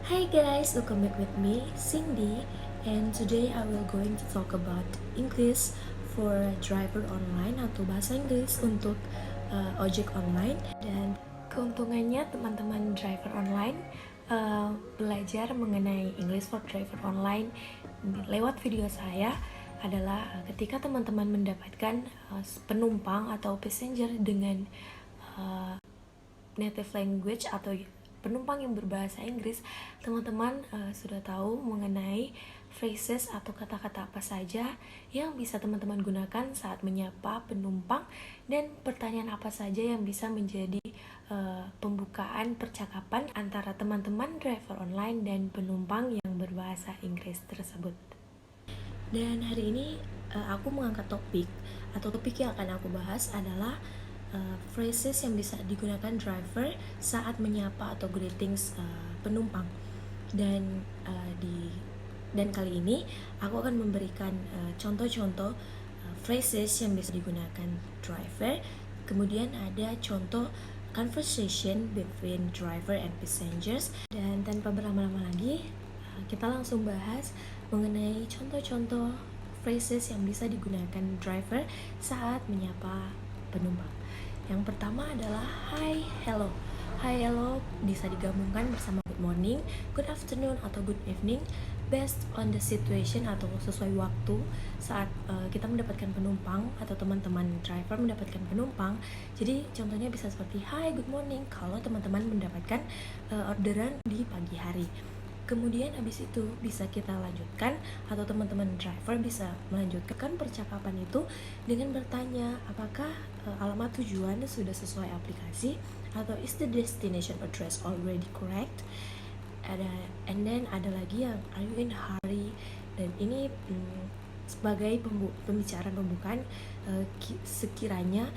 Hi guys, welcome back with me, Cindy, and today I will going to talk about English for driver online atau bahasa Inggris untuk ojek online. Dan keuntungannya teman-teman driver online belajar mengenai English for driver online lewat video saya adalah ketika teman-teman mendapatkan penumpang atau passenger dengan native language atau penumpang yang berbahasa Inggris, teman-teman sudah tahu mengenai phrases atau kata-kata apa saja yang bisa teman-teman gunakan saat menyapa penumpang dan pertanyaan apa saja yang bisa menjadi pembukaan percakapan antara teman-teman driver online dan penumpang yang berbahasa Inggris tersebut. Dan hari ini aku mengangkat topik yang akan aku bahas adalah phrases yang bisa digunakan driver saat menyapa atau greetings penumpang. Dan kali ini aku akan memberikan contoh-contoh phrases yang bisa digunakan driver. Kemudian ada contoh conversation between driver and passengers. Dan tanpa berlama-lama lagi, kita langsung bahas mengenai contoh-contoh phrases yang bisa digunakan driver saat menyapa penumpang. Yang pertama adalah hi, hello. Hi, hello bisa digabungkan bersama good morning, good afternoon, atau good evening based on the situation atau sesuai waktu saat kita mendapatkan penumpang atau teman-teman driver mendapatkan penumpang. Jadi contohnya bisa seperti hi, good morning kalau teman-teman mendapatkan orderan di pagi hari. Kemudian habis itu bisa kita lanjutkan atau teman-teman driver bisa melanjutkan percakapan itu dengan bertanya apakah alamat tujuan sudah sesuai aplikasi atau is the destination address already correct. And then ada lagi yang are you in a hurry, dan ini sebagai pembicaraan pembukaan sekiranya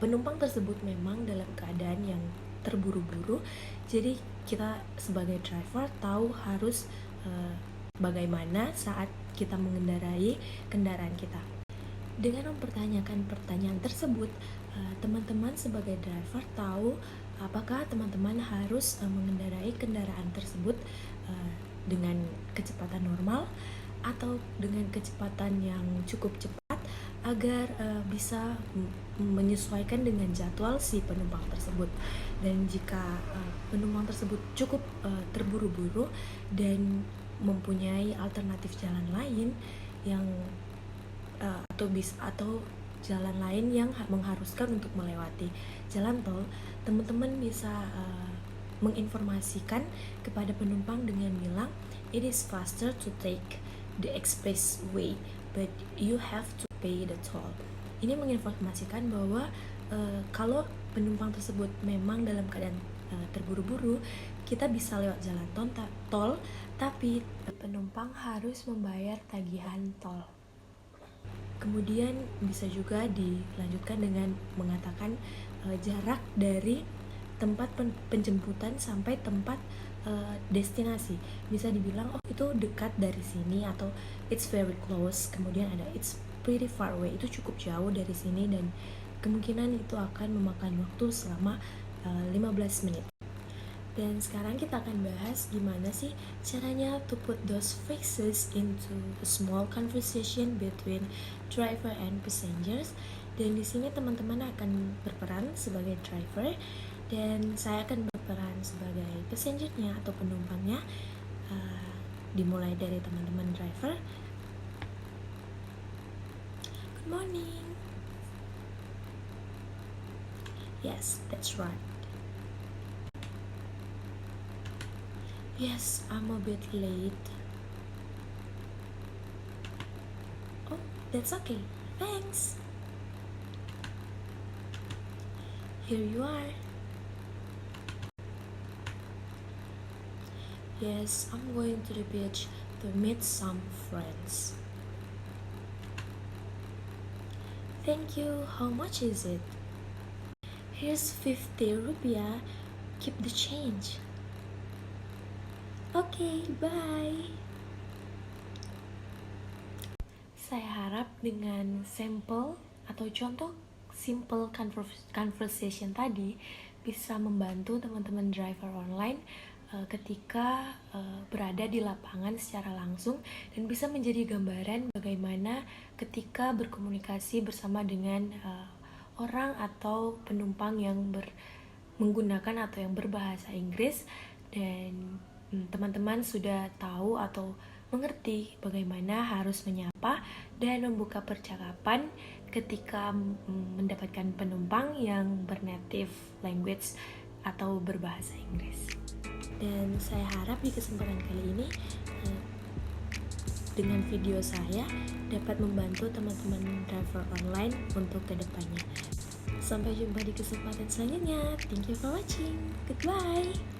penumpang tersebut memang dalam keadaan yang terburu-buru, jadi kita sebagai driver tahu harus bagaimana saat kita mengendarai kendaraan kita. Dengan mempertanyakan pertanyaan tersebut, teman-teman sebagai driver tahu apakah teman-teman harus mengendarai kendaraan tersebut dengan kecepatan normal atau dengan kecepatan yang cukup cepat agar bisa menyesuaikan dengan jadwal si penumpang tersebut. Dan jika penumpang tersebut cukup terburu-buru dan mempunyai alternatif jalan lain yang atau jalan lain yang mengharuskan untuk melewati jalan tol, teman-teman bisa menginformasikan kepada penumpang dengan bilang it is faster to take the expressway but you have to pay the toll. Ini menginformasikan bahwa kalau penumpang tersebut memang dalam keadaan terburu-buru, kita bisa lewat jalan tol, tapi penumpang harus membayar tagihan tol. Kemudian bisa juga dilanjutkan dengan mengatakan jarak dari tempat penjemputan sampai tempat destinasi. Bisa dibilang oh itu dekat dari sini atau it's very close. Kemudian ada it's pretty far away, itu cukup jauh dari sini dan kemungkinan itu akan memakan waktu selama 15 menit. Dan sekarang kita akan bahas gimana sih caranya to put those phrases into a small conversation between driver and passengers. Dan di sini teman-teman akan berperan sebagai driver dan saya akan berperan sebagai passengernya atau penumpangnya. Dimulai dari teman-teman driver. Good morning. Yes, that's right. Yes, I'm a bit late. Oh, that's okay. Thanks. Here you are. Yes, I'm going to the beach to meet some friends. Thank you. How much is it? Here's 50 rupiah. Keep the change. Okay, bye. Saya harap dengan sampel atau contoh simple conversation tadi bisa membantu teman-teman driver online ketika berada di lapangan secara langsung, dan bisa menjadi gambaran bagaimana ketika berkomunikasi bersama dengan orang atau penumpang yang menggunakan atau yang berbahasa Inggris. Dan teman-teman sudah tahu atau mengerti bagaimana harus menyapa dan membuka percakapan ketika mendapatkan penumpang yang bernative language atau berbahasa Inggris. Dan saya harap di kesempatan kali ini dengan video saya dapat membantu teman-teman driver online untuk kedepannya. Sampai jumpa di kesempatan selanjutnya. Thank you for watching. Goodbye.